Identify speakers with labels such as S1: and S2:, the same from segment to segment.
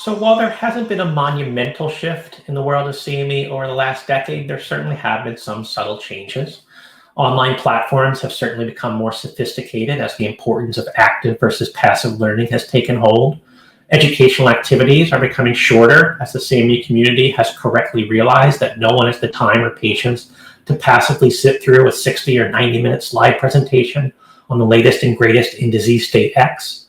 S1: So while there hasn't been a monumental shift in the world of CME over the last decade, there certainly have been some subtle changes. Online platforms have certainly become more sophisticated as the importance of active versus passive learning has taken hold. Educational activities are becoming shorter as the CME community has correctly realized that no one has the time or patience to passively sit through a 60 or 90-minute slide presentation on the latest and greatest in disease state X.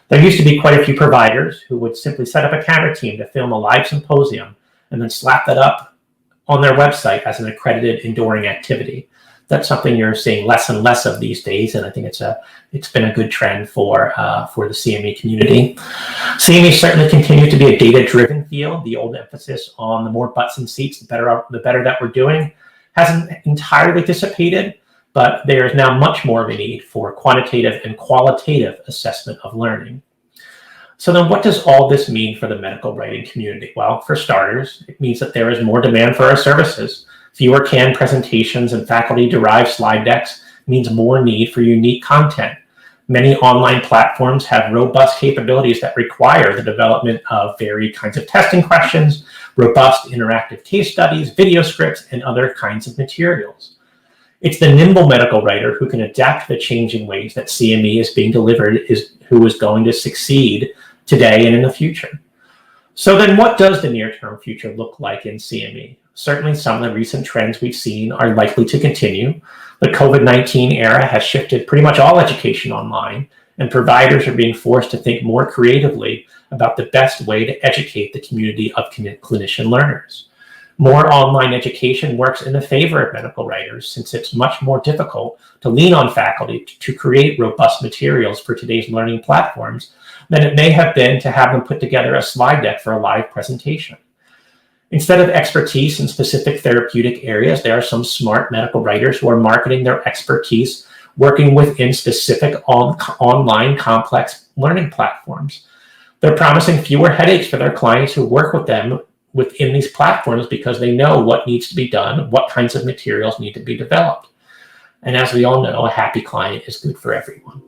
S1: There used to be quite a few providers who would simply set up a camera team to film a live symposium and then slap that up on their website as an accredited enduring activity. That's something you're seeing less and less of these days, and I think it's been a good trend for the CME community. CME certainly continues to be a data-driven field. The old emphasis on the more butts and seats, the better that we're doing, hasn't entirely dissipated, but there is now much more of a need for quantitative and qualitative assessment of learning. So then what does all this mean for the medical writing community? Well, for starters, it means that there is more demand for our services. Fewer canned presentations and faculty-derived slide decks means more need for unique content. Many online platforms have robust capabilities that require the development of varied kinds of testing questions, robust interactive case studies, video scripts, and other kinds of materials. It's the nimble medical writer who can adapt to the changing ways that CME is being delivered who is going to succeed today and in the future. So then what does the near-term future look like in CME? Certainly some of the recent trends we've seen are likely to continue. The COVID-19 era has shifted pretty much all education online, and providers are being forced to think more creatively about the best way to educate the community of clinician learners. More online education works in the favor of medical writers since it's much more difficult to lean on faculty to create robust materials for today's learning platforms than it may have been to have them put together a slide deck for a live presentation. Instead of expertise in specific therapeutic areas, there are some smart medical writers who are marketing their expertise working within specific online complex learning platforms. They're promising fewer headaches for their clients who work with them within these platforms because they know what needs to be done, what kinds of materials need to be developed. And as we all know, a happy client is good for everyone.